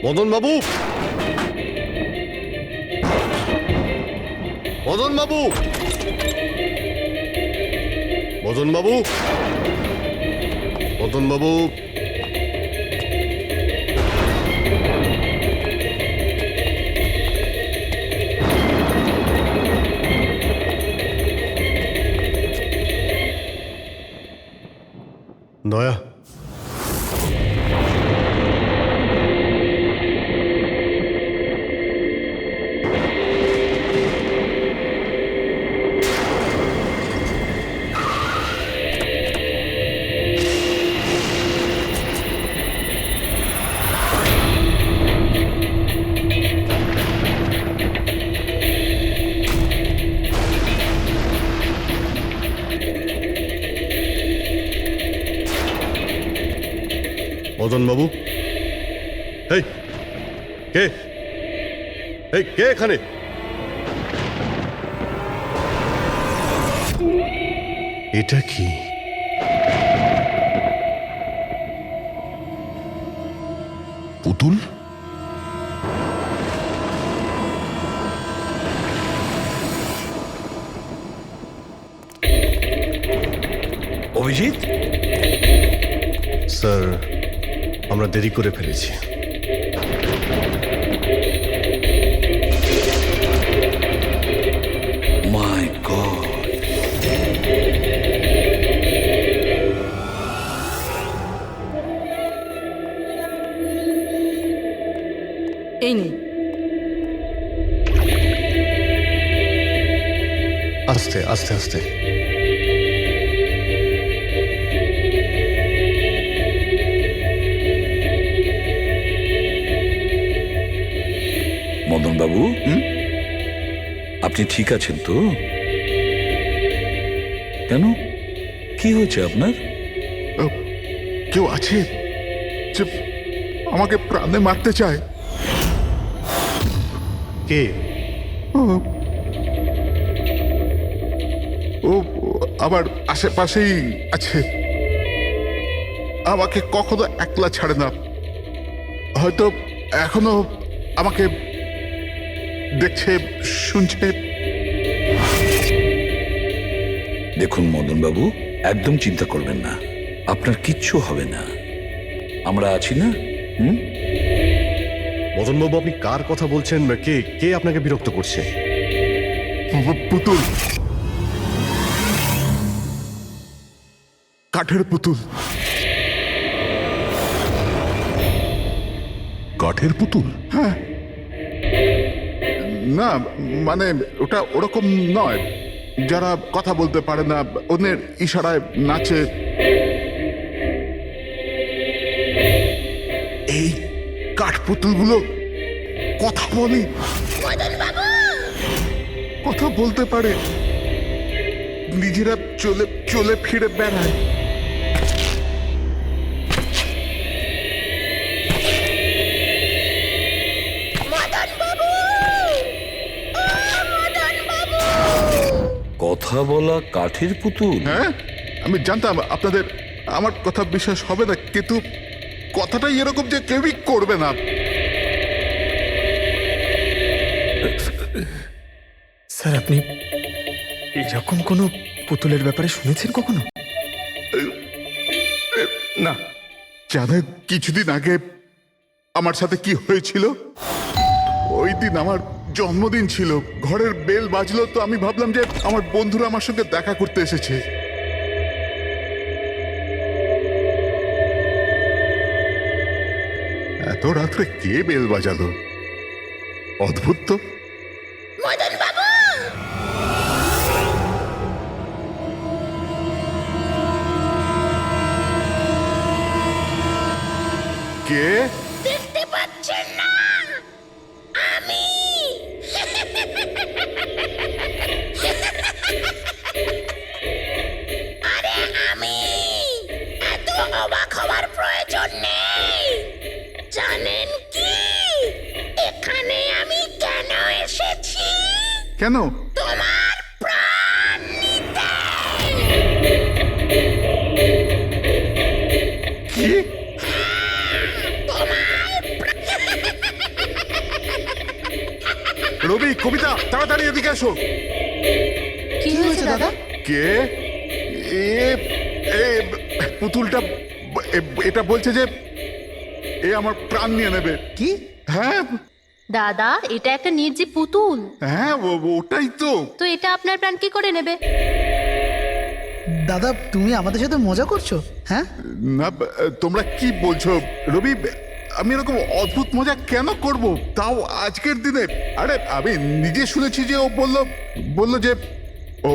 মদন বাবু, মদন বাবু, মদন বাবু, মদন বাবু, দয়া, মদন বাবু, এই কে, এই কে এখানে? এটা কি? পুতুল? অভিজিৎ, স্যার, আমরা দেরি করে ফেলেছি। মাই গড, এই নিন। আস্তে আস্তে আস্তে। মদন বাবু, আপনি ঠিক আছেন তো? কেন, কি হয়েছে আপনার? কেউ আছে যে আমাকে প্রাণে মারতে চায়? কে? ও আমার আশেপাশেই আছে। আমাকে কখনো একলা ছাড়ে না। হয়তো এখনো আমাকে দেখছে, শুনছে। দেখুন মদন বাবু, একদম চিন্তা করবেন না, আপনার কিচ্ছু হবে না, আমরা আছি না? মদন বাবু, আপনি কার কথা বলছেন? কে কে আপনাকে বিরক্ত করছে? পুতুল, কাঠের পুতুল। কাঠের পুতুল? হ্যাঁ। না মানে ওটা ওরকম নয়, যারা কথা বলতে পারে না, অন্যের ইশারায় নাচে। এই কাঠ পুতুলগুলো কথা বলে, কথা বলতে পারে, নিজেরা চলে চলে ফিরে বেড়ায়। কথা বলা কাঠের পুতুল? হ্যাঁ, আমি জানতাম আপনাদের আমার কথা বিশ্বাস হবে না, কিন্তু কথাটাই এরকম যে কেউই করবে না। স্যার, আপনি এরকম কোনো পুতুলের ব্যাপারে শুনেছেন কখনো? না, জানেন কিছুদিন আগে আমার সাথে কি হয়েছিল? ওই দিন আমার জন্মদিন ছিল, ঘরের বেল বাজলো, তো আমি ভাবলাম যে আমার বন্ধুরা আমার সঙ্গে দেখা করতে এসেছে। এত রাত্রে কে বেল বাজালো? অদ্ভুত তো। মদন বাবু, কে? দেখতে পাচ্ছেন না? আমি আরে আমি, এত অবাক হওয়ার প্রয়োজন নেই। জানেন কি এখানে আমি কেন এসেছি? কেন? তোমার প্রাণ নিতে। কি? তোমার রবি, কবিতা, তাড়াতাড়ি এদিকে এসো। কি হয়েছে দাদা? কে? এ এ পুতুলটা এটা বলছে যে এ আমার প্রাণ নিয়ে নেবে। কি? হ্যাঁ দাদা, এটা একটা নির্জীব পুতুল। হ্যাঁ, ওটাই তো। তো এটা আপনার প্রাণ কি করে নেবে? দাদা, তুমি আমাদের সাথে মজা করছো? হ্যাঁ, না, তোমরা কি বলছো রবি? আমি এরকম অদ্ভুত মজা কেন করব, তাও আজকের দিনে? আরে আমি নিজে শুনেছি যে ও বলল যে ও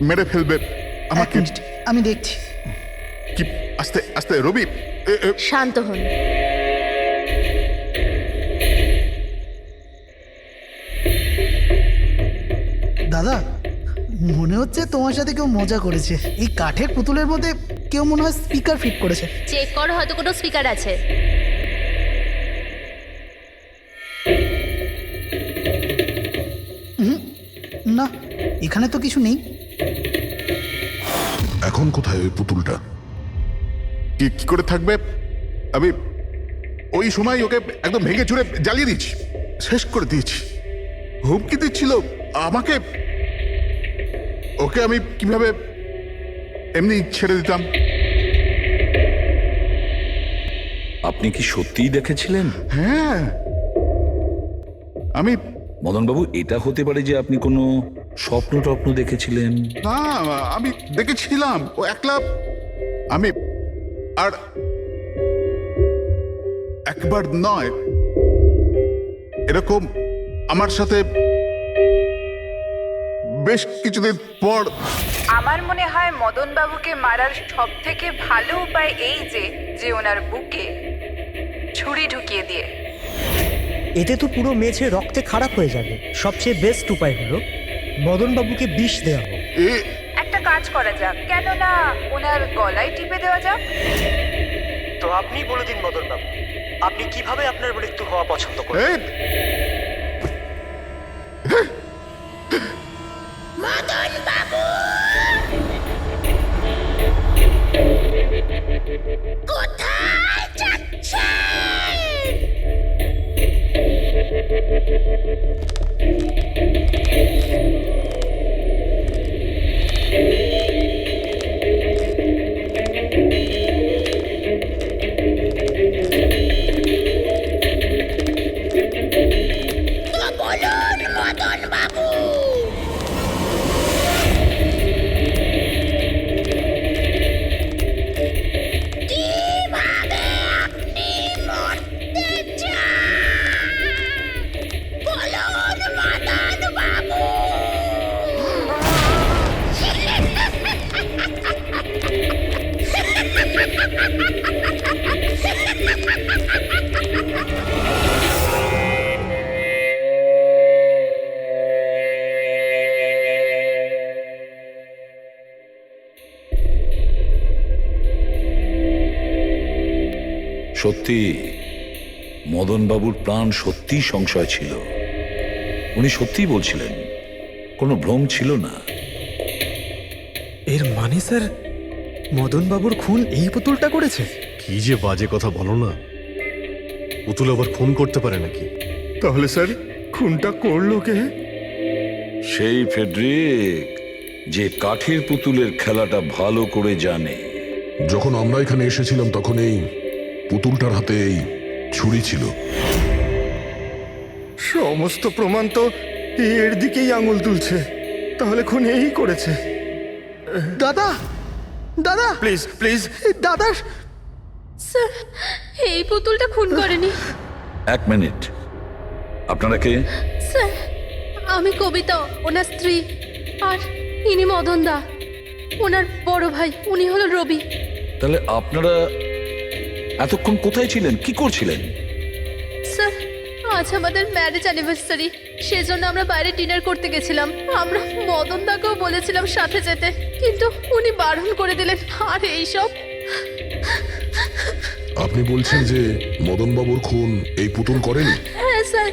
মেরে ফেলবে এক আমাকে। মিনিট, আমি দেখছি। কি? আস্তে আস্তে রবি। শান্ত হন। দাদা, মনে হচ্ছে তোমার সাথে কেউ মজা করেছে। এই কাঠের পুতুলের মধ্যে কেউ মনে হয় স্পিকার ফিট করেছে। চেক করো, হয়তো কোনো স্পিকার আছে। না, এখানে তো কিছু নেই। এখন কোথায় ওই পুতুলটা? কি করে থাকবে? আমি ওই সময় ওকে একদম ভেঙে চুরে জ্বালিয়ে দিচ্ছি, শেষ করে দিয়েছি। হুমকি দিচ্ছিল আমাকে। ওকে আমি কিভাবে এমনি ছেড়ে দিতাম? আপনি কি সত্যিই দেখেছিলেন? হ্যাঁ, আমি মদনবাবু, এটা হতে পারে যে আপনি কোনো স্বপ্ন টপ্ন দেখেছিলেন। না, আমি দেখেছিলাম ও একলা। আমি আর একবার নয়, এরকম আমার সাথে বেশ কিছুদিন পর। আমার মনে হয় মদন বাবুকে মারার সব থেকে ভালো উপায় এই যে ওনার বুকে ছুরি ঢুকিয়ে দিয়ে। এতে তো পুরো মেঝে রক্তে খারাপ হয়ে যাবে। সবচেয়ে বেস্ট উপায় হলো মদনবাবুকে বিষ দেওয়া হোক। একটা কাজ করা যাক, কেননা ওনার গলায় টিপে দেওয়া যাক। তো আপনি বলে দিন মদনবাবু, আপনি কিভাবে আপনার মৃত্যু হওয়া পছন্দ করেন? মদন বাবু, কোথায় যাচ্ছেন? তো বলুন মদন বাবু। কিভাবে আপনি মরতে চান? বলুন মদন বাবু। সত্যি মদনবাবুর প্রাণ সত্যিই সংশয় ছিল। উনি সত্যিই বলছিলেন, কোনো ভ্রম ছিল না। এর মানে স্যার, মদনবাবুর খুন এই পুতুলটা করেছে? কি যে বাজে কথা বলো না। পুতুল আবার খুন করতে পারে নাকি? তাহলে স্যার, খুনটা করলো কে? সেই ফেডরিক, যে কাঠের পুতুলের খেলাটা ভালো করে জানে। যখন আমরা এখানে এসেছিলাম তখন এই পুতুলটার হাতে এই ছুরি ছিল। সমস্ত প্রমাণ তো এর দিকেই আঙুল তুলছে। তাহলে খুন এই করেছে। দাদা, দাদা, প্লিজ প্লিজ, দাদা। স্যার, এই পুতুলটা খুন করেনি। এক মিনিট, আপনারা কে? স্যার, আমি কবিতা, ওনার স্ত্রী। আর ইনি মদন দা, ওনার বড় ভাই। উনি হলো রবি। তাহলে আপনারা এতক্ষণ কোথায় ছিলেন, কি করছিলেন? স্যার, আজ আমাদের ম্যারেজ অ্যানিভার্সারি, সেজন্য আমরা বাইরে ডিনার করতে গেছিলাম। আমরা মদন দাকেও বলেছিলাম সাথে যেতে, কিন্তু উনি বারণ করে দিলেন। আর এইসব। আপনি বলছেন যে মদনবাবুর খুন এই পুতুল করেনি? হ্যাঁ স্যার,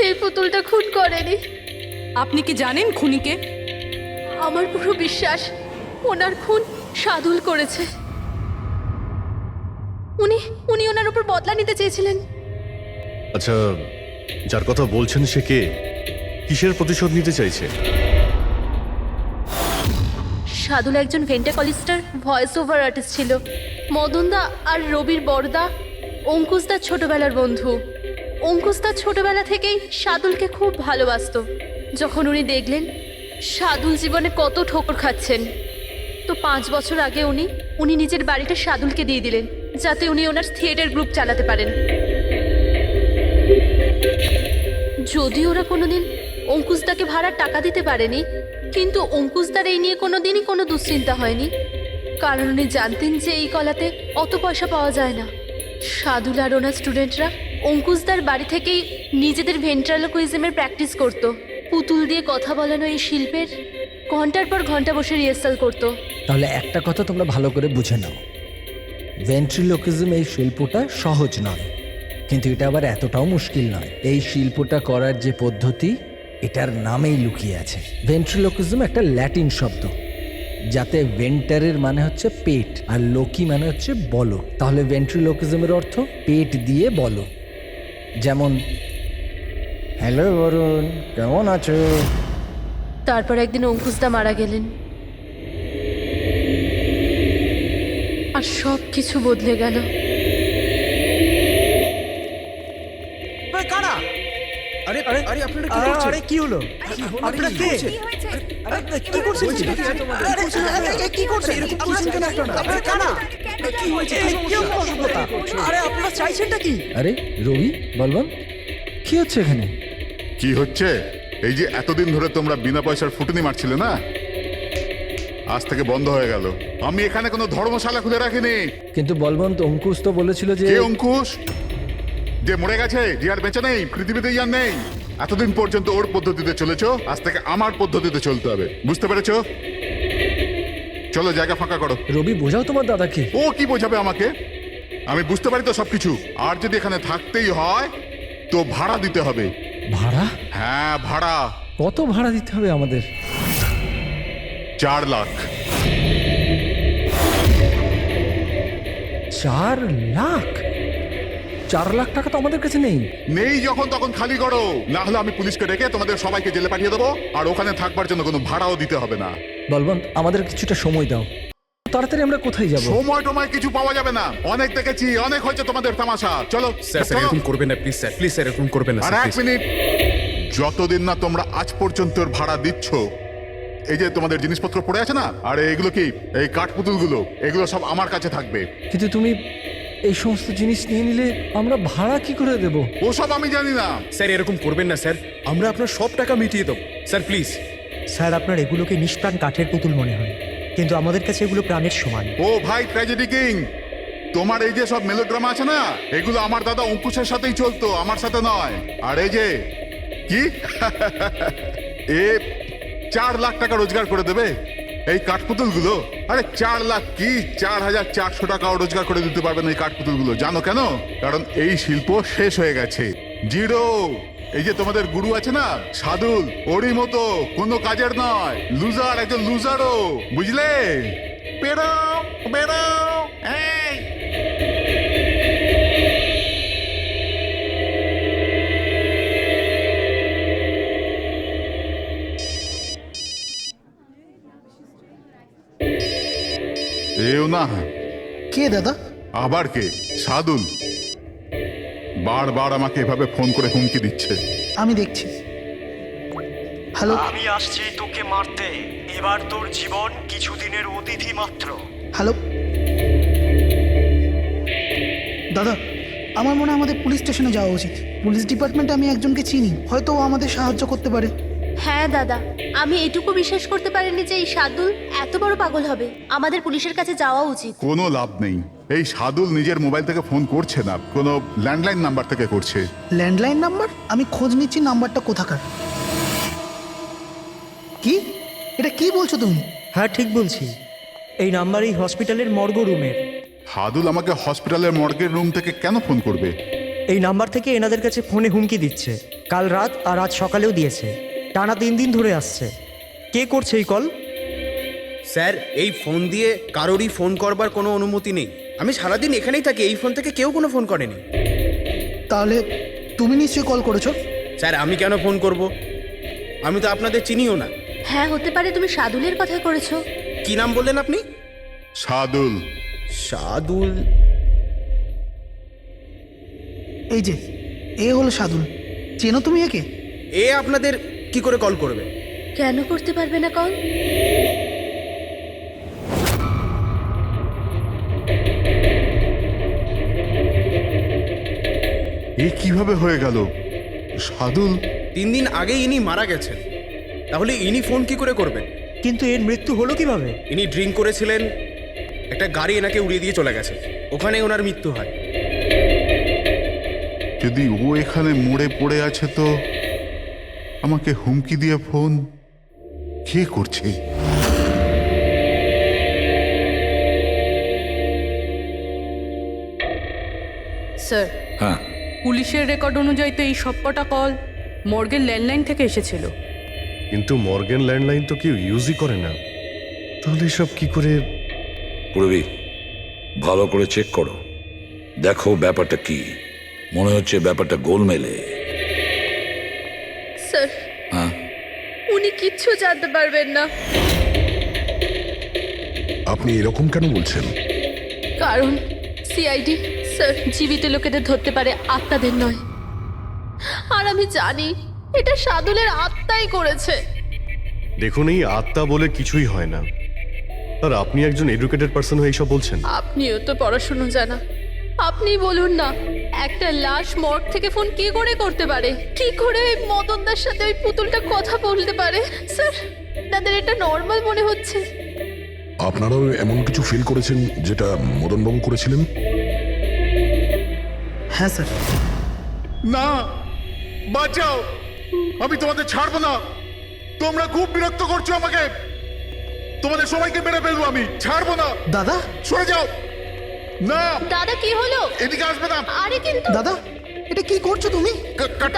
এই পুতুলটা খুন করেনি। আপনি কি জানেন খুনিকে? আমার পুরো বিশ্বাস ওনার খুন সাদুল করেছে। উনি উনি ওনার উপর বদলা নিতে চেয়েছিলেন। আচ্ছা, যার কথা বলছেন সে কে? কিসের প্রতিশোধ নিতে চাইছে? সাদুল একজন ভেন্টাকলিস্টার ভয়েস ওভার আর্টিস্ট ছিল। মদনদা আর রবির বড়দা অঙ্কুশদার ছোটবেলার বন্ধু। অঙ্কুশদা ছোটবেলা থেকেই সাদুলকে খুব ভালোবাসতো। যখন উনি দেখলেন সাদুল জীবনে কত ঠোকর খাচ্ছেন, তো 5 বছর আগে উনি নিজের বাড়িটা সাদুলকে দিয়ে দিলেন, যাতে উনি ওনার থিয়েটার গ্রুপ চালাতে পারেন। যদি ওরা কোনোদিন অঙ্কুশদাকে ভাড়ার টাকা দিতে পারেনি, কিন্তু অঙ্কুশদার এই নিয়ে কোনোদিনই কোনো দুশ্চিন্তা হয়নি, কারণ উনি জানতেন যে এই কলাতে অত পয়সা পাওয়া যায় না। সাদুল আর ওনার স্টুডেন্টরা অঙ্কুশদার বাড়ি থেকেই নিজেদের ভেন্ট্রালোকুইজমের প্র্যাকটিস করতো। পুতুল দিয়ে কথা বলানো এই শিল্পের ঘন্টার পর ঘন্টা বসে রিহার্সাল করতো। তাহলে একটা কথা তোমরা ভালো করে বুঝে নাও, ভেন্ট্রিলোকিজম এই শিল্পটা সহজ নয়, কিন্তু এটা আবার এতটাও মুশকিল নয়। এই শিল্পটা করার যে পদ্ধতি, এটার নামেই লুকিয়ে আছে। ভেন্ট্রিলোকিজম একটা ল্যাটিন শব্দ, যাতে ভেন্টারের মানে হচ্ছে পেট আর লোকি মানে হচ্ছে বলো। তাহলে ভেন্ট্রিলোকিজমের অর্থ পেট দিয়ে বলো। যেমন, হ্যালো বরুণ, কেমন আছো? তারপর একদিন অঙ্কুশদা মারা গেলেন, আর সব কিছু বদলে গেল। কারা? আরে আরে আরে আপনারা কি করছেন? আরে কি হলো? আপনারা কে? আরে কি করছেন? আরে কি করছেন? এরকম করছেন কেন আপনারা? আপনারা কারা? কি হয়েছে? কি অসুবিধা? আরে আপনারা চাইছেনটা কি? আরে রবি, বলবান, কি হচ্ছে এখানে? কি হচ্ছে? এই যে এতদিন ধরে তোমরা বিনা পয়সার ফুটনি মারছিলে না, আজ থেকে বন্ধ হয়ে গেল। আমি এখানে কোনো ধর্মশালা খুলে রাখিনি। কিন্তু বলবন্ত, অঙ্কুশ তো বলেছিল যে... কে অঙ্কুশ? যে মরে গেছে, যে আর বেঁচে নেই, পৃথিবীতে আর নেই। এতদিন পর্যন্ত ওর পদ্ধতিতে চলেছো, আজ থেকে আমার পদ্ধতিতে চলতে হবে। বুঝতে পেরেছো? চলো, জায়গা ফাঁকা করো। রবি, বোঝাও তোমার দাদাকে। ও কি বোঝাবে আমাকে? আমি বুঝতে পারি তো সবকিছু। আর যদি এখানে থাকতেই হয় তো ভাড়া দিতে হবে। ভাড়া? হ্যাঁ, ভাড়া। কত ভাড়া দিতে হবে আমাদের? 4 লাখ। 4 লাখ? 4 লাখ টাকা তো আমাদের কাছে নেই। নেই যখন তখন খালি করো, না হলে আমি পুলিশকে ডেকে তোমাদের সবাইকে জেলে পাঠিয়ে দেবো, আর ওখানে থাকবার জন্য কোনো ভাড়াও দিতে হবে না। বলবন্ত, আমাদের কিছুটা সময় দাও। তাড়াতাড়ি আমরা কোথায় যাব? সময় টময় কিছু পাওয়া যাবে না। অনেক দেখেছি, অনেক হয়েছে তোমাদের তামাশা। চলো। স্যার এরকম করবেন না প্লিজ স্যার, প্লিজ স্যার এরকম করবেন না। আর 1 মিনিট, যতদিন না তোমরা আজ পর্যন্ত ভাড়া দিচ্ছ, এই যে তোমাদের জিনিসপত্র পড়ে আছে না, আর এগুলো কি, এই কাঠপুতুলগুলো, এগুলো সব আমার কাছে থাকবে। কিন্তু তুমি এই সমস্ত জিনিস নিয়ে নিলে আমরা ভাড়া কি করে দেব? ওসব আমি জানি না। স্যার এরকম করবেন না স্যার, আমরা আপনার সব টাকা মিটিয়ে দেবো স্যার, প্লিজ। স্যার, আপনার এগুলোকে নিষ্প্রাণ কাঠের পুতুল মনে হয়, কিন্তু আমাদের কাছে এগুলো প্রাণের সমান। ও ভাই ট্র্যাজেডি কিং, তোমার এই যে সব মেলোড্রামা আছে না, এগুলো আমার দাদা অঙ্কুশের সাথেই চলতো, আমার সাথে নয়। আর এই যে কি এ 4 লাখ টাকা রোজগার করে দেবে এই কাঠপুতুলগুলো। আরে 4 লাখ কি, 4,400 টাকাও রোজগার করে দিতে পারবেন এই কাঠপুতুলগুলো। জানো কেন? কারণ এই শিল্প শেষ হয়ে গেছে, জিরো। এই যে তোমাদের গুরু আছে না সাদুল, ওরই মতো কোনো কাজের নয়, লুজার, একজন লুজারও, বুঝলে? বেরো বেরো। এই এও না। কে দাদা? আবার কে? সাদুল বারবার আমাকে এভাবে ফোন করে হুমকি দিচ্ছে। আমি দেখছি। হ্যালো। আমি আসছি তোকে মারতে। এবার তোর জীবন কিছুদিনের অতিথি মাত্র। হ্যালো দাদা, আমার মনে হয় আমাদের পুলিশ স্টেশনে যাওয়া উচিত। পুলিশ ডিপার্টমেন্টে আমি একজনকে চিনি, হয়তো ও আমাদের সাহায্য করতে পারে। হ্যাঁ দাদা, আমি এটুকু বিশ্বাস করতে পারিনি যে এই সাদুল এত বড় পাগল হবে। আমাদের পুলিশের কাছে যাওয়া উচিত। কোনো লাভ নেই। এই সাদুল নিজের মোবাইল থেকে ফোন করছে না, কোনো ল্যান্ডলাইন নাম্বার থেকে করছে। Landline number? আমি খোঁজ নিচ্ছি নাম্বারটা কোথাকার। কি? এটা কি বলছো তুমি? হ্যাঁ, ঠিক বলছি। এই নাম্বার এই হসপিটালের মর্গ রুমের। সাদুল আমাকে হসপিটালের মর্গের রুম থেকে কেন ফোন করবে? এই নাম্বার থেকে এনাদের কাছে ফোনে হুমকি দিচ্ছে। কাল রাত আর আজ সকালেও দিয়েছে। টানা 3 দিন ধরে আসছে। কে করছে এই কল? স্যার, এই ফোন দিয়ে কারোরই ফোন করবার কোনো অনুমতি নেই। আমি সারাদিন এখানেই থাকি, এই ফোন থেকে কেউ কোনো ফোন করেনি। তাহলে তুমি নিশ্চয়ই কল করেছো। স্যার আমি কেন ফোন করব? আমি তো আপনাদের চিনিও না। হ্যাঁ হতে পারে তুমি সাদুলের কথা করেছো। কি নাম বললেন আপনি? সাদুল। সাদুল? এই যে এ হলো সাদুল, চেনো তুমি একে? এ আপনাদের কি করে কল করবে? কেন করতে পারবে না কল? এ কিভাবে হয়ে গেল? সাদুল 3 দিন আগেই ইনি মারা গেছেন, তাহলে ইনি ফোন কি করে করবেন? কিন্তু এর মৃত্যু হলো কিভাবে? ইনি ড্রিঙ্ক করেছিলেন, একটা গাড়ি এনাকে উড়িয়ে দিয়ে চলে গেছে, ওখানে ওনার মৃত্যু হয়। যদি ও এখানে মরে পড়ে আছে তো আমাকে হুমকি দিয়ে ফোন কে করছে? স্যার, হ্যাঁ, পুলিশের রেকর্ড অনুযায়ী তো এই সবকটা কল মর্গের ল্যান্ডলাইন থেকে এসেছিল। কিন্তু মর্গেন ল্যান্ডলাইন তো কেউ ইউজই করে না, তাহলে সব কি করে? পূর্বী ভালো করে চেক করো, দেখো ব্যাপারটা কি। মনে হচ্ছে ব্যাপারটা গোলমেলে। স্যার, হ্যাঁ, উনি কিচ্ছু জানতে পারবেন না, আপনি এরকম কেন বলছেন? কারণ সিআইডি স্যার জীবিত লোকেদের ধরতে পারে, আত্মাদের নয়। আর আমি জানি এটা সাদুলের আত্মাই করেছে। দেখুন, এই আত্মা বলে কিছুই হয় না। আর আপনি একজন এডুকেটেড পার্সন হয়ে এইসব বলছেন? আপনিও তো পড়াশুনো জানা, আপনি বলুন না, একটা লাশ মর্গ থেকে ফোন কি করে করতে পারে? কি করে ওই মদনদার সাথে ওই পুতুলটা কথা বলতে পারে? স্যার, তাদের এটা নর্মাল মনে হচ্ছে। আপনারাও এমন কিছু ফিল করেছেন যেটা মদনবাবু করেছিলেন? হ্যাঁ স্যার। না, বাঁচাও, আমি তোমাদের ছাড়বো না। তোমরা খুব বিরক্ত করছো আমাকে, তোমাদের সবাইকে মেরে ফেলবো আমি, ছাড়বো না। দাদা, সরে যাও। না, দাদা কি হলো? এদিকে আসবে না। আরে কিন্তু দাদা এটা কি করছো তুমি?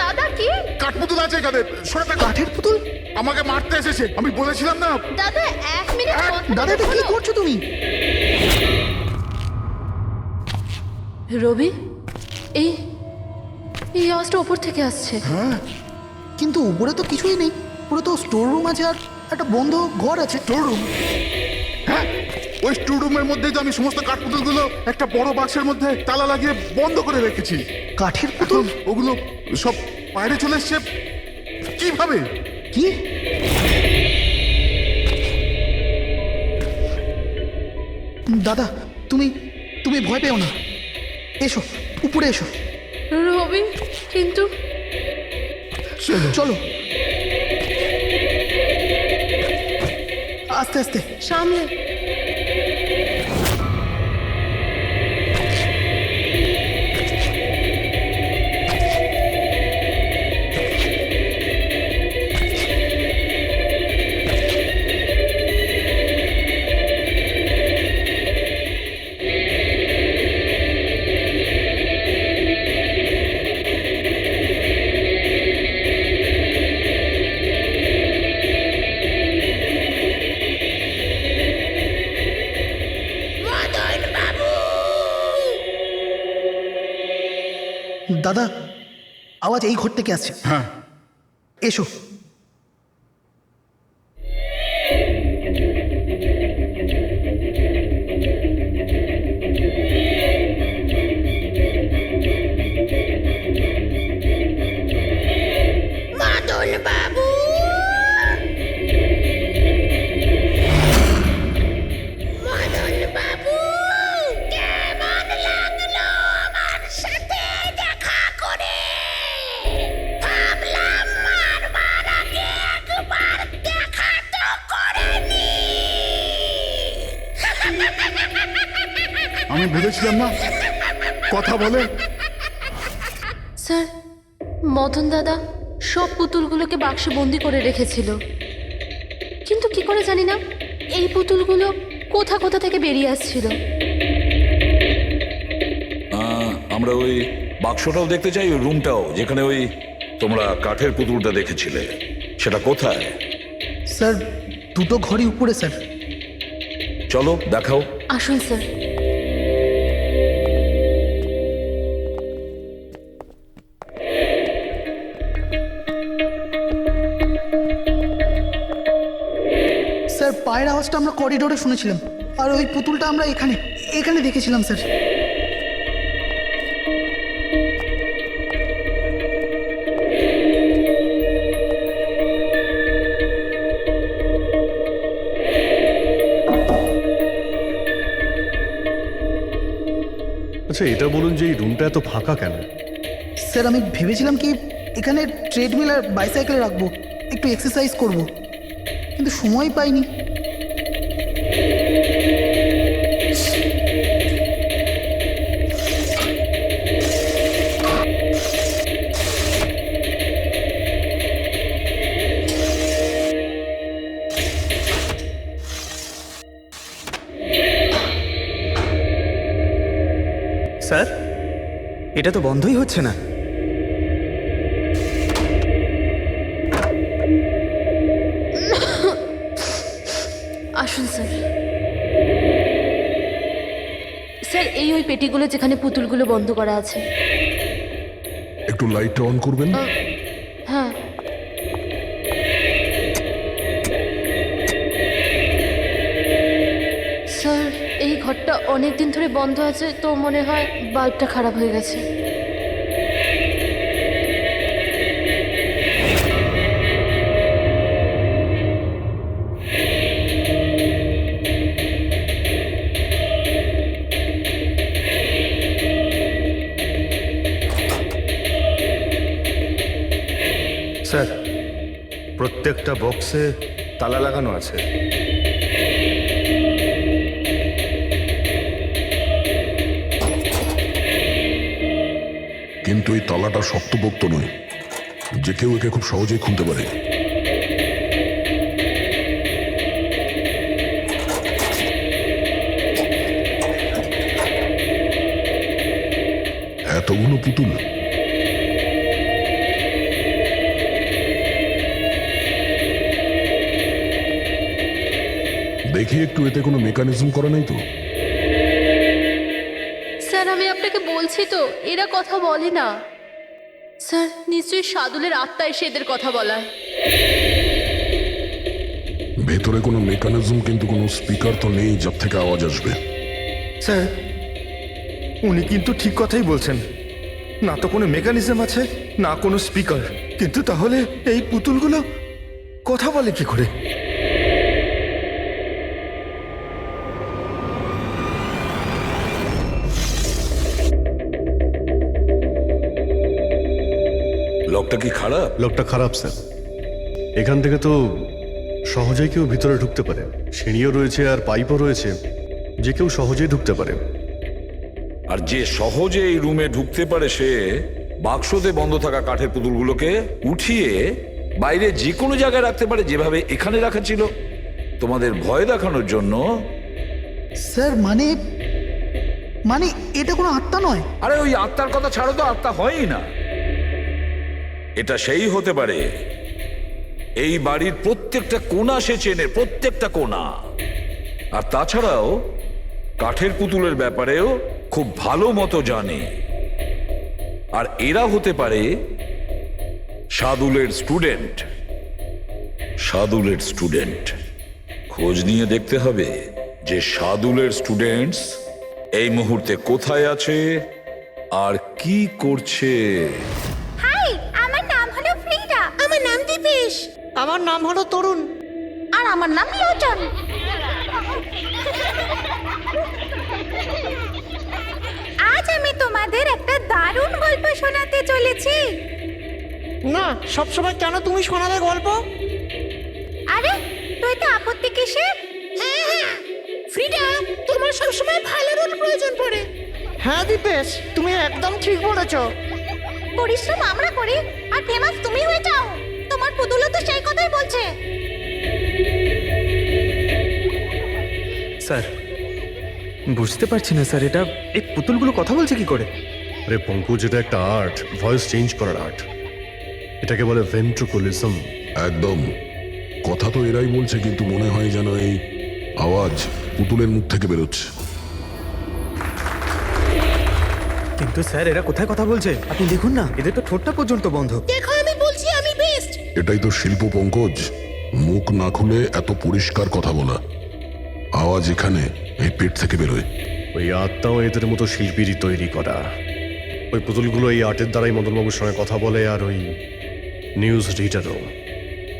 দাদা কি? কাঠপুতুল আছে এখানে, সরে থাকো। কাঠের পুতুল? আমাকে মারতে এসেছে, আমি বলেছিলাম না। দাদা 1 মিনিট দাদা এটা কি করছো তুমি? রবি, এই এই আওয়াজটা ওপর থেকে আসছে। কিন্তু উপরে তো কিছুই নেই, পুরো তো স্টোর রুম আছে আর একটা বন্ধ ঘর আছে। Store room? হ্যাঁ, ওই স্টোর রুমের মধ্যেই তো আমি সমস্ত কাঠপুতুলগুলো একটা বড় বাক্সের মধ্যে তালা লাগিয়ে বন্ধ করে রেখেছি। কাঠের পুতুল? ওগুলো সব বাইরে চলে এসছে কিভাবে? কি? দাদা তুমি তুমি ভয় পেও না, এসো উপরে এসো। রবি, কিন্তু চলো আস্তে আস্তে সামলে। মদন বাবু, দাদা আওয়াজ এই ঘর থেকে আসছে। হ্যাঁ, এসো। মদন বাবু, মদন বাবু, কেমন লাগলো আমার সাথে দেখা করে? ভাবলাম মারবার আগে একবার দেখা তো করে নি। আমি বলেছিলাম না কথা বলে। স্যার, মদন দাদা সব পুতুলগুলোকে বাক্সে বন্দি করে রেখেছিল, কিন্তু কি করে জানি না এই পুতুলগুলো কোথা কোথা থেকে বেরিয়ে আসছিল। আমরা ওই বাক্সটাও দেখতে চাই, ওই রুমটাও যেখানে ওই তোমরা কাঠের পুতুলটা দেখেছিলে, সেটা কোথায়? স্যার দুটো ঘরই উপরে স্যার। চলো দেখাও। আসুন স্যার। পায়ের আওয়াজটা আমরা করিডোরে শুনেছিলাম, আর ওই পুতুলটা আমরা এখানে এখানে দেখেছিলাম স্যার। আচ্ছা এটা বলুন যে এই রুমটা এত ফাঁকা কেন? স্যার আমি ভেবেছিলাম কি এখানে ট্রেডমিল আর বাইসাইকেল রাখবো, একটু এক্সারসাইজ করব, কিন্তু সময় পাইনি। স্যার, এটা তো বন্ধই হচ্ছে না। আসুন স্যার। স্যার এই ওই পেটিগুলো যেখানে পুতুলগুলো বন্ধ করা আছে। একটু লাইটটা অন করবেন? হ্যাঁ। স্যার এই ঘরটা অনেক দিন ধরে বন্ধ আছে, তো মনে হয় বাল্বটা খারাপ হয়ে গেছে। স্যার, প্রত্যেকটা বক্সে তালা লাগানো আছে। কিন্তু এই তালাটা শক্তপোক্ত নয়, যে কেউ একে খুব সহজেই খুলতে পারে। এতগুলো পুতুল, দেখি একটু এতে কোনো মেকানিজম করা নেই তো? স্যার আমি আপনাকে বলছি তো, এরা কথা বলে না। স্যার নিশ্চয়ই সাদুলের আত্মা এসে এদের কথা বলায়। ভেতরে কোনো মেকানিজম কিন্তু কোনো স্পিকার তো নেই যার থেকে আওয়াজ আসবে। স্যার, উনি কিন্তু ঠিক কথাই বলছেন। না তো কোনো মেকানিজম আছে, না কোনো স্পিকার। কিন্তু তাহলে এই পুতুলগুলো কথা বলে কি করে? লকটা কি খারাপ? লোকটা খারাপ স্যার। এখান থেকে তো সহজেই কেউ ভিতরে ঢুকতে পারে। সিঁড়িও রয়েছে আর পাইপও রয়েছে, যে কেউ সহজেই ঢুকতে পারে। আর যে সহজে এই রুমে ঢুকতে পারে সে বাক্সতে বন্ধ থাকা কাঠের পুতুলগুলোকে উঠিয়ে বাইরে যে কোনো জায়গায় রাখতে পারে, যেভাবে এখানে রাখা ছিল তোমাদের ভয় দেখানোর জন্য। স্যার মানে মানে এটা কোনো আত্মা নয়। আরে ওই আত্মার কথা ছাড়ো তো, আত্মা হয়ই না। এটা সেই হতে পারে এই বাড়ির প্রত্যেকটা কোণা সে চেনে, প্রত্যেকটা কোণা। আর তাছাড়াও কাঠের পুতুলের ব্যাপারেও খুব ভালো মতো জানে। আর এরা হতে পারে সাদুলের স্টুডেন্ট। সাদুলের স্টুডেন্ট। খোঁজ নিয়ে দেখতে হবে যে সাদুলের স্টুডেন্টস এই মুহূর্তে কোথায় আছে আর কি করছে। হাই, আমার নাম হলো ফ্রিডা। আমার নাম দীপেশ। আমার নাম হলো তরুণ। আর আমার নাম লোচন। আজ আমি তোমাদের একটা দারুণ গল্প শোনাতে চলেছি। না, সবসময় কেন তুমি শোনাবে গল্প? আরে তুই তো আপত্তি কিসের? হ্যাঁ হ্যাঁ ফ্রিডা, তোমার সবসময় ভালো রোল প্রয়োজন পড়ে। হ্যাঁ দীপেশ, তুমি একদম ঠিক বলেছো। পরিশ্রম আমরা করি আর ফেমাস তুমি হয়ে যাও। তোমার পুতুলও তো সেই কথাই বলছে। স্যার, বুঝতে পারছি না স্যার, এটা এই পুতুলগুলো কথা বলছে কি করে? আরে পঙ্কজ, এটা একটা আর্ট, ভয়েস চেঞ্জ করার আর্ট। এটাকে বলে ভেন্ট্রিকুলিজম। একদম। কথা তো এরাই বলছে, কিন্তু মনে হয় যেন এই আওয়াজ পুতুলের মুখ থেকে বেরোচ্ছে। কিন্তু স্যার এরা কোথায় কথা বলছে? আপনি দেখুন না, এদের তো ঠোঁটটা পর্যন্ত বন্ধ। দেখো আমি বলছি আমি বেস্ট। এটাই তো শিল্প পঙ্কজ। মুখ না খুলে এত পরিষ্কার কথা বলা, আওয়াজ এখানে এই পেট থেকে বেরোয়। ওই আত্মাও এদের মতো শিল্পীরই তৈরি করা। ওই পুতুলগুলো এই আর্টের দ্বারাই মদনবাবুর সঙ্গে কথা বলে, আর ওই নিউজ রিডারও।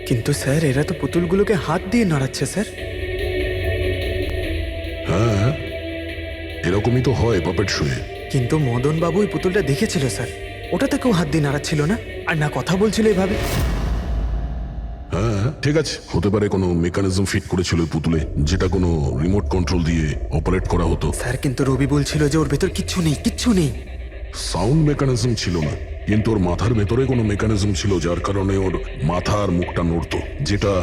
কিন্তু স্যার এরা তো পুতুলগুলোকে হাত দিয়ে নাড়াচ্ছে স্যার। হ্যাঁ, এরকমই তো হয় পাপেট শুয়ে। কিন্তু মদন বাবু ওই পুতুলটা দেখেছিল স্যার, ওটাতে কেউ হাত দিয়ে নাড়াচ্ছিল না, আর না কথা বলছিল এভাবে। হ্যাঁ ঠিক আছে, হতে পারে কোনো মেকানিজম ফিট করেছিল ওই পুতুলে, যেটা কোনো রিমোট কন্ট্রোল দিয়ে অপারেট করা হতো। স্যার কিন্তু রবি বলছিল যে ওর ভেতর কিচ্ছু নেই, কিচ্ছু নেই। সাউন্ড মেকানিজম ছিল না, কিন্তু ওর মাথার ভেতরে কোনো মেকানিজম ছিল, যার কারণে ওর মাথা আর মুখটা নড়তো, যেটা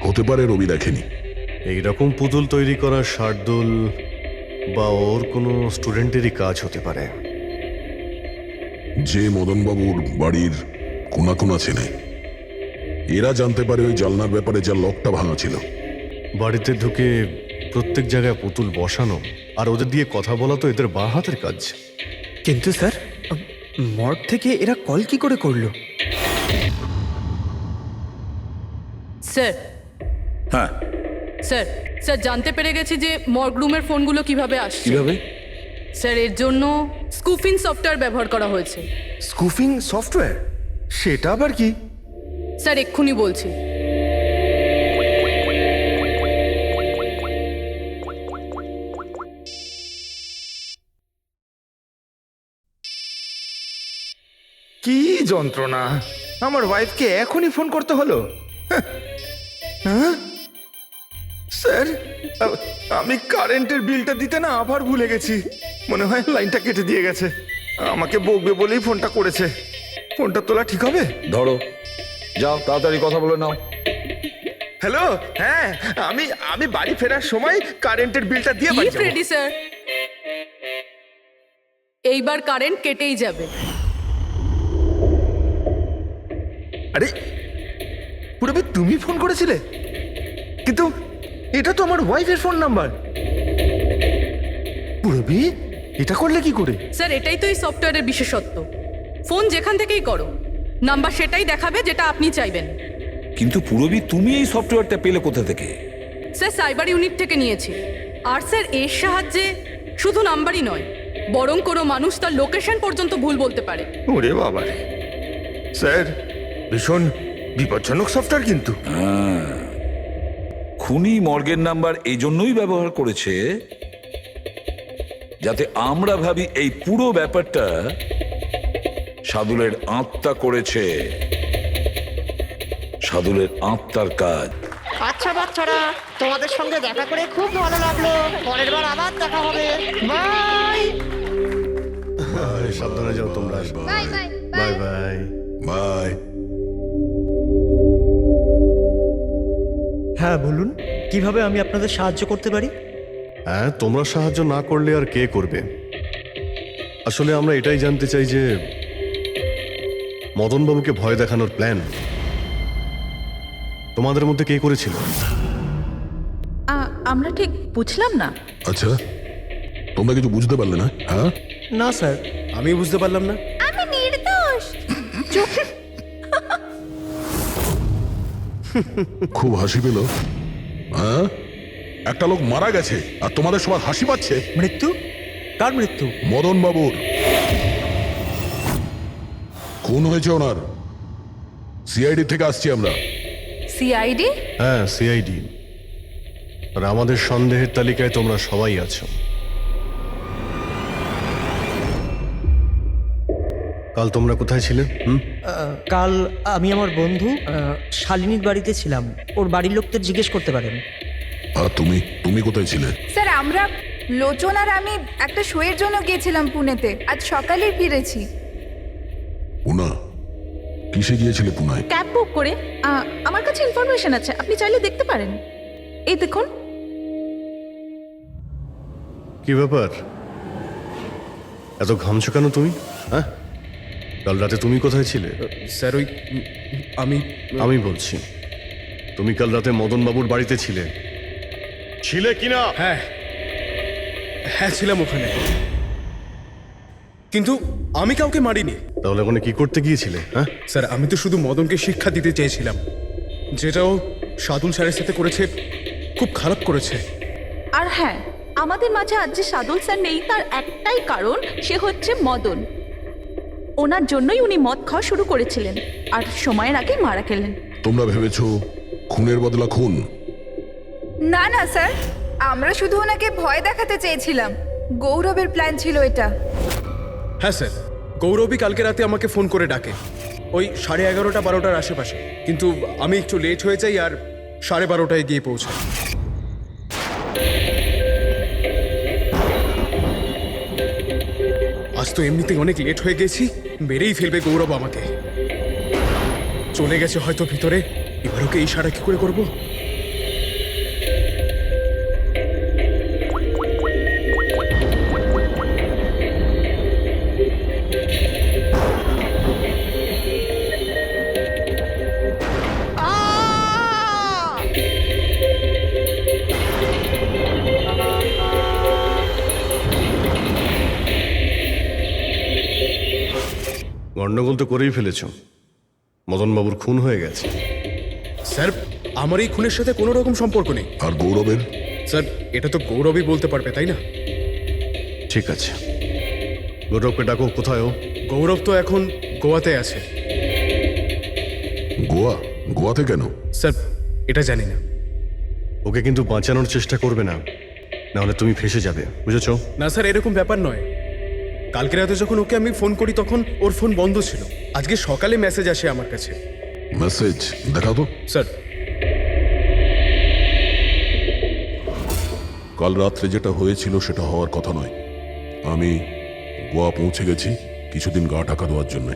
হতে পারে রবি দেখেনি। এইরকম পুতুল তৈরি করা শার্দুল বা ওর কোনো স্টুডেন্টেরই কাজ হতে পারে। যে মদনবাবুর বাড়ির কোনা কোনা চেনে, এরা জানতে পারে ওই জানলার ব্যাপারে, যার লকটা ভাঙা ছিল। বাড়িতে ঢুকে প্রত্যেক জায়গায় পুতুল বসানো আর ওদের দিয়ে কথা বলা তো এদের বাঁ হাতের কাজ। কিন্তু স্যার মর্গ থেকে এরা কল কি করে করলো? স্যার, হ্যাঁ স্যার স্যার জানতে পেরে গেছি যে মর্গ রুমের ফোনগুলো কিভাবে আসছে। কিভাবে? স্যার এর জন্য স্কুফিং সফটওয়্যার ব্যবহার করা হয়েছে। স্কুফিং সফটওয়্যার? সেটা আবার কি? স্যার এক্ষুনি বলছি। কি যন্ত্রণা! আমার ওয়াইফকে এখনই ফোন করতে হলো। হ্যাঁ স্যার, আমি কারেন্টের বিলটা দিতে না আবার ভুলে গেছি। মনে হয় লাইনটা কেটে দিয়ে গেছে। আমাকে বকবে বলেই ফোনটা করেছে। ফোনটা তোলা ঠিক হবে? ধরো, যাও তাড়াতাড়ি কথা বলে নাও। হ্যালো, হ্যাঁ আমি বাড়ি ফেরার সময় কারেন্টের বিলটা দিয়ে বাড়ি যাবো। রেডি স্যার, এইবার কারেন্ট কেটেই যাবে। আরে পুরবি, তুমি ফোন করেছিলে? কিন্তু এটা তো আমার ওয়াইফের ফোন নাম্বার। পুরবি, এটা করলে কি করে? স্যার এটাই তো এই সফটওয়্যারের বিশেষত্ব। ফোন যেখান থেকেই করো, নাম্বার সেটাই দেখাবে যেটা আপনি চাইবেন। কিন্তু পুরবি, তুমি এই সফটওয়্যারটা পেলে কোথা থেকে? স্যার সাইবার ইউনিট থেকে নিয়েছি। আর স্যার এর সাহায্যে শুধু নাম্বারই নয়, বরং কোনো মানুষ তার লোকেশন পর্যন্ত ভুল বলতে পারে। ওরে বাবা রে! স্যার, ভীষণ বিপজ্জনক সফটওয়্যার কিন্তু। খুনি মর্গের নাম্বার এই জন্যই ব্যবহার করেছে যাতে আমরা ভাবি এই পুরো ব্যাপারটা সাদুলের আত্মা করেছে। সাদুলের আত্মার কাজ। আচ্ছা বাচ্চারা, তোমাদের সঙ্গে দেখা করে খুব ভালো লাগলো। পরের বার আবার দেখা হবে। বাই সাবধানে যাও তোমরা। Bye bye bye bye bye. হ্যাঁ বলুন, কিভাবে আমি আপনাদের সাহায্য করতে পারি? হ্যাঁ, তোমরা সাহায্য না করলে আর কে করবে? আসলে আমরা এটাই জানতে চাই যে মদনবাবুকে ভয় দেখানোর প্ল্যান তোমাদের মধ্যে কে করেছিল? আমরা ঠিক বুঝলাম না। আচ্ছা, তোমরা কিছু বুঝতে পারলে না? হ্যাঁ, না স্যার, আমি বুঝতে পারলাম না। আমি নির্দোষ। খুব হাসি পেল। হ্যাঁ, একটা লোক মারা গেছে আর তোমাদের সবার হাসি পাচ্ছে। মৃত্যু? কার মৃত্যু? মদন বাবুর খুন হয়েছে ওনার। সিআইডি থেকে আসছি আমরা। সিআইডি? হ্যাঁ, সিআইডি। আর আমাদের সন্দেহের তালিকায় তোমরা সবাই আছো। কাল তোমরা কোথায় ছিলে? কাল আমি আমার বন্ধু শালিনীর বাড়িতে ছিলাম। ওর বাড়ির লোকদের জিজ্ঞেস করতে পারেন। আর তুমি তুমি কোথায় ছিলে? স্যার, আমরা লোচন আর আমি একটা শোয়ের জন্য গিয়েছিলাম পুনেতে। আজ সকালেই ফিরেছি। পুনা? কিসে গিয়েছিলে পুনায়? ক্যাব বুক করে। আমার কাছে ইনফরমেশন আছে, আপনি চাইলে দেখতে পারেন। এই দেখুন। কি ব্যাপার, এত ঘামছো কেন তুমি? হ্যাঁ, কাল রাতে তুমি কোথায় ছিলে? স্যার, ওই আমি বলছি, তুমি কাল রাতে মদনবাবুর বাড়িতে ছিলে কিনা? হ্যাঁ ছিলাম ওখানে, কিন্তু আমি কাউকে মারিনি। তাহলে ওখানে কি করতে গিয়েছিলে? হ্যাঁ স্যার, আমি তো শুধু মদনকে শিক্ষা দিতে চেয়েছিলাম, যেটাও সাদুল স্যারের সাথে করেছে খুব খারাপ করেছে। আর হ্যাঁ, আমাদের মাঝে আজ যে সাদুল স্যার নেই তার একটাই কারণ, সে হচ্ছে মদন। ওনার জন্যই উনি মদ খাওয়া শুরু করেছিলেন আর সময়ের আগে মারা গেলেন। তোমরা ভেবেছো খুনের বদলা খুন? না না স্যার, আমরা শুধু ওনাকে ভয় দেখাতে চেয়েছিলাম। গৌরবের প্ল্যান ছিল এটা। হ্যাঁ স্যার, গৌরবই কালকে রাতে আমাকে ফোন করে ডাকে ওই 11:30 12টার আশেপাশে, কিন্তু আমি একটু লেট হয়ে যাই আর 12:30টায় গিয়ে পৌঁছাই। আজ তো এমনিতেই অনেক লেট হয়ে গেছি, মেরেই ফেলবে গৌরব আমাকে। চলে গেছে হয়তো ভিতরে, এবার ওকে ইশারা কি করে করবো? গন্ডগোল তো করেই ফেলেছ, মদনবাবুর খুন হয়ে গেছে। স্যার, আমার এই খুনের সাথে কোনো রকম সম্পর্ক নেই। আর গৌরবের? স্যার, এটা তো গৌরবই বলতে পারবে, তাই না? ঠিক আছে, গৌরবকে ডাকো। কোথায় ও? গৌরব তো এখন গোয়াতে আছে। গোয়া? গোয়াতে কেন? স্যার, এটা জানি না। ওকে কিন্তু বাঁচানোর চেষ্টা করবে না, নাহলে তুমি ফেঁসে যাবে, বুঝেছো? না স্যার, এরকম ব্যাপার নয়। কালকে রাতে যখন ওকে আমি ফোন করি তখন ওর ফোন বন্ধ ছিল। আজকে সকালে মেসেজ আসে আমার কাছে। মেসেজ দেখা তো। স্যার, কাল রাত্রে যেটা হয়েছিল সেটা হওয়ার কথা নয়। আমি গোয়া পৌঁছে গেছি কিছুদিন গা ঢাকা দেওয়ার জন্য।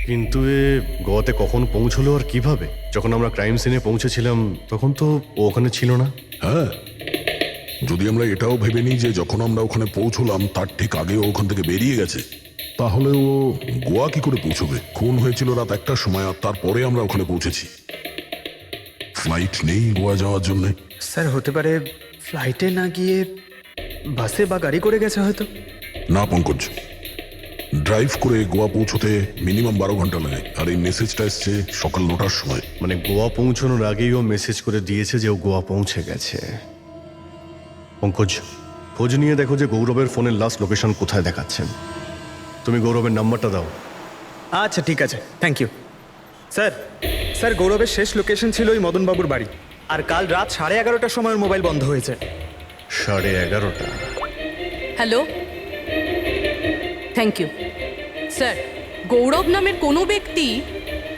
কিন্তু এ গোয়াতে কখন পৌঁছলো আর কিভাবে? যখন আমরা ক্রাইম সিনে পৌঁছেছিলাম তখন তো ও ওখানে ছিল না। হ্যাঁ, যদি আমরা এটাও ভেবে নিই যে যখন আমরা ওখানে পৌঁছলাম তার ঠিক আগে ও ওখান থেকে বেরিয়ে গেছে, তাহলে ও গোয়া কি করে পৌঁছবে? খুন হয়েছিল রাত 1টার সময় আর তারপরে আমরা ওখানে পৌঁছেছি। ফ্লাইট নেই গোয়া যাওয়ার জন্য। স্যার, হতে পারে ফ্লাইটে না গিয়ে বাসে বা গাড়ি করে গেছে হয়তো। না পঙ্কজ, ড্রাইভ করে গোয়া পৌঁছতে মিনিমাম 12 ঘন্টা লাগে, আর এই মেসেজটা এসছে সকাল 9টার সময়। মানে গোয়া পৌঁছানোর আগেই ও মেসেজ করে দিয়েছে যে ও গোয়া পৌঁছে গেছে। পঙ্কজ, খোঁজ নিয়ে দেখো যে গৌরবের ফোনের লাস্ট লোকেশন কোথায় দেখাচ্ছেন। তুমি গৌরবের নাম্বারটা দাও। আচ্ছা, ঠিক আছে, থ্যাংক ইউ। স্যার, স্যার গৌরবের শেষ লোকেশন ছিল ওই মদনবাবুর বাড়ি, আর কাল রাত 11:30টার সময় ওর মোবাইল বন্ধ হয়েছে। 11:30? Hello, thank you sir. Gaurav নামের কোনো ব্যক্তি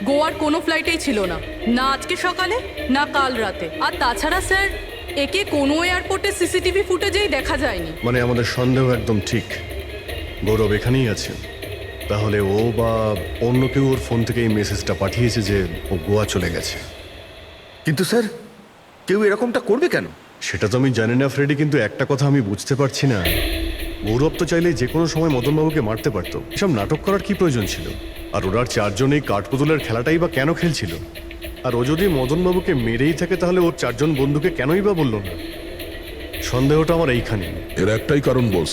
গোয়ার কোনো ফ্লাইটেই ছিল না, না আজকে সকালে না কাল রাতে। আর তাছাড়া স্যার, একে কোনো এয়ারপোর্টে সিসিটিভি ফুটেজেই দেখা যায়নি। মানে আমাদের সন্দেহ একদম ঠিক, গৌরব এখানেই আছে। তাহলে ও বা অন্য কেউ ওর ফোন থেকে এই মেসেজটা পাঠিয়েছে যে ও গোয়া চলে গেছে। কিন্তু স্যার, কেউ এরকমটা করবে কেন? সেটা তো আমি জানি না ফ্রেডি, কিন্তু একটা কথা আমি বুঝতে পারছি না, গৌরব তো চাইলে যে কোনো সময় মদনবাবুকে মারতে পারতো। এসব নাটক করার কি প্রয়োজন ছিল? আর ওরা 4 জন এই কাঠপুতুলের খেলাটাই বা কেন খেলছিল? আর ও যদি মদনবাবুকে মেরেই থাকে তাহলে ওর 4 জন বন্ধুকে কেনই বা বললো না? সন্দেহটা আমার এইখানে। এর একটাই কারণ বস,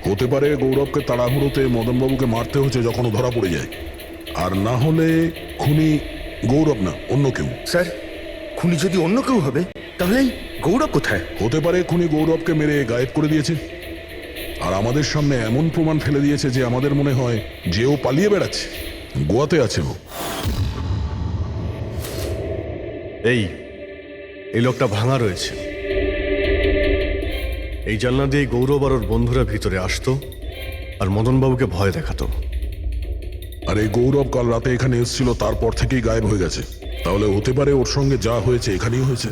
হতে পারে গৌরবকে তাড়াহুড়োতে মদনবাবুকে মারতে হচ্ছে যখন ও ধরা পড়ে যায়, আর না হলে খুনি গৌরব না অন্য কেউ। স্যার, খুনি যদি অন্য কেউ হবে তাহলে গৌরব কোথায়? হতে পারে খুনি গৌরবকে মেরে গায়েব করে দিয়েছে, আর আমাদের সামনে এমন প্রমাণ ফেলে দিয়েছে যে আমাদের মনে হয় যে ও পালিয়ে বেড়াচ্ছে, গোয়াতে আছে ও। এই লোকটা ভাঙা রয়েছে। এই জানলা দিয়ে গৌরব আর ওর বন্ধুরা ভিতরে আসতো আর মদনবাবুকে ভয় দেখাতো। আর এই গৌরব কাল রাতে এখানে এসেছিল, তারপর থেকেই গায়েব হয়ে গেছে। তাহলে হতে পারে ওর সঙ্গে যা হয়েছে এখানেই হয়েছে।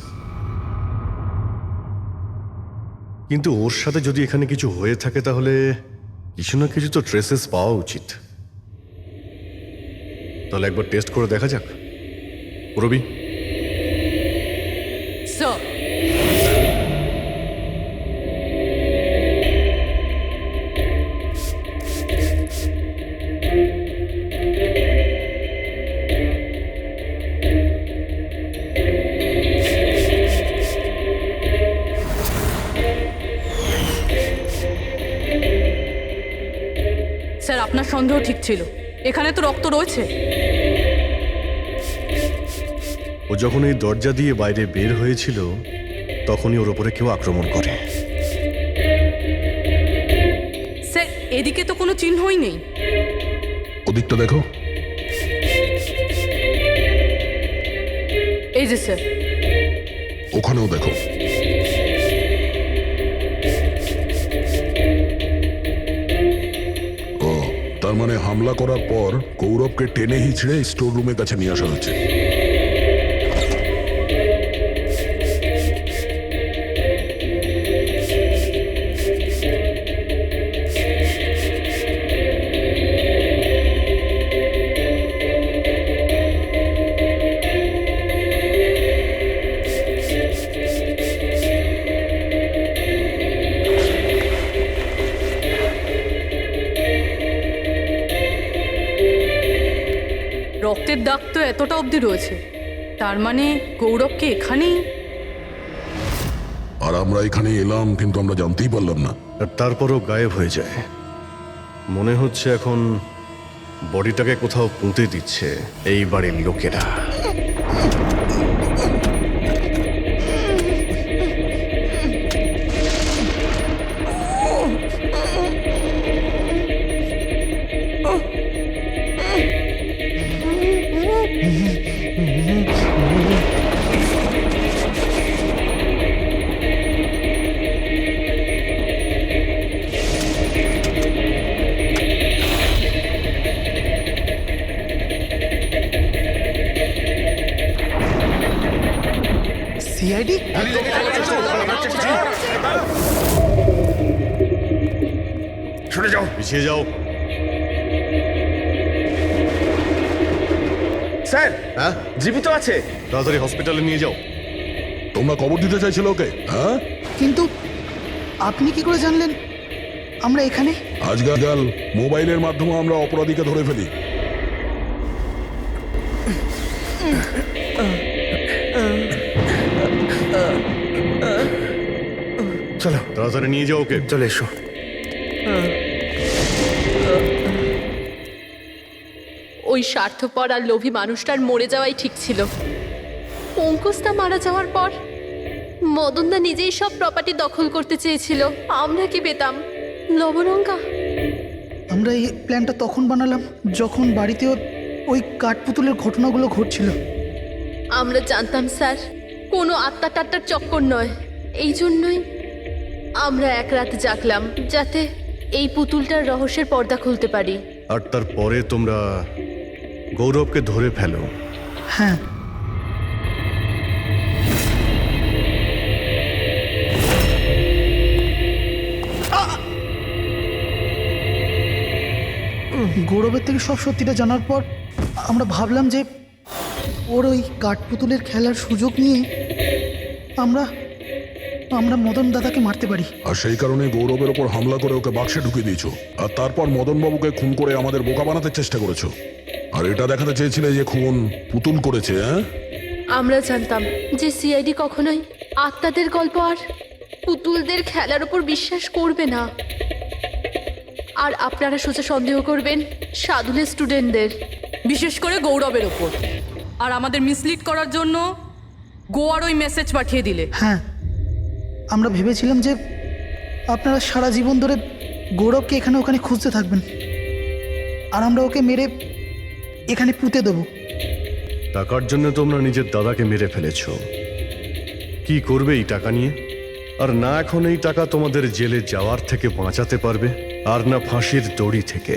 কিন্তু ওর সাথে যদি এখানে কিছু হয়ে থাকে তাহলে কিছু না কিছু তো ট্রেসেস পাওয়া উচিত। তাহলে একবার টেস্ট করে দেখা যাক। রবি, স্যার, স্যার, আপনার সন্দেহ ঠিক ছিল, এখানে তো রক্ত রয়েছে। ও যখন এই দরজা দিয়ে বাইরে বের হয়েছিল তখনই ওর ওপরে কেউ আক্রমণ করে। স্যার এদিকে তো কোনো চিহ্নই নেই। ওদিকটা দেখো। এই যে স্যার। ওখানেও দেখো। ও, তার মানে হামলা করার পর গৌরবকে টেনে হিচড়ে স্টোর রুমের কাছে নিয়ে আসা হয়েছে। রক্তের দাগ তো এতটা অবধি রয়েছে, তার মানে গৌরবকে এখানেই। আর আমরা এখানে এলাম কিন্তু আমরা জানতেই পারলাম না। আর তারপরও গায়েব হয়ে যায়। মনে হচ্ছে এখন বডিটাকে কোথাও পুঁতে দিচ্ছে এই বাড়ির লোকেরা। সিআইডি? সরে যাও পিছিয়ে যাও। স্যার। হ্যাঁ, জীবিত আছে। তাড়াতাড়ি হসপিটালে নিয়ে যাও। তোমরা কবর দিতে চাইছিল ওকে? হ্যাঁ, কিন্তু আপনি কি করে জানলেন আমরা এখানে? আজকাল মোবাইলের মাধ্যমে আমরা অপরাধীকে ধরে ফেলি। চলো তাড়াতাড়ি নিয়ে যাও ওকে। চলে এসো। ওই স্বার্থপর আর লোভী মানুষটার মরে যাওয়াই ঠিক ছিল। অঙ্কুশদা মারা যাওয়ার পর মদনদা নিজেই সব প্রপার্টি দখল করতে চেয়েছিল। আমরা কি পেতাম? লবণঙ্গা। আমরা এই প্ল্যানটা তখন বানালাম যখন বাড়িতেও ওই কাঠপুতুলের ঘটনাগুলো ঘটছিল। আমরা জানতাম স্যার কোনো আত্মা টাত্মার চক্কর নয়। এই জন্যই আমরা এক রাত জাগলাম যাতে এই পুতুলটার রহস্যের পর্দা খুলতে পারি। আর তারপরে তোমরা গৌরবকে ধরে ফেলো। হ্যাঁ, গৌরবের থেকে সব সত্যিটা জানার পর আমরা ভাবলাম যে ওর ওই কাঠপুতুলের খেলার সুযোগ নিয়ে আমরা মদন দাদাকে মারতে পারি। আর সেই কারণে গৌরবের ওপর হামলা করে ওকে বাক্সে ঢুকিয়ে দিয়েছো। আর তারপর মদন বাবুকে খুন করে আমাদের বোকা বানাতে চেষ্টা করেছো। আর এটা দেখাতে চেয়েছিলে যে খুন পুতুল করেছে। হ্যাঁ, আমরা জানতাম যে সিআইডি কখনোই আত্মাদের গল্প আর পুতুলদের খেলার উপর বিশ্বাস করবে না। আর আপনারা সোজা সন্দেহ করবেন সাধুলের স্টুডেন্টদের, বিশেষ করে গৌরবের ওপর। আর আমাদের মিসলিড করার জন্য গোয়ার ওই মেসেজ পাঠিয়ে দিলে। হ্যাঁ, আমরা ভেবেছিলাম যে আপনারা সারা জীবন ধরে গৌরবকে এখানে ওখানে খুঁজতে থাকবেন আর আমরা ওকে মেরে এখানে পুঁতে দেবো। টাকার জন্য তোমরা নিজের দাদাকে মেরে ফেলেছো। কি করবে এই টাকা নিয়ে? আর না এখন এই টাকা তোমাদের জেলে যাওয়ার থেকে বাঁচাতে পারবে, আর না ফাঁসির দড়ি থেকে।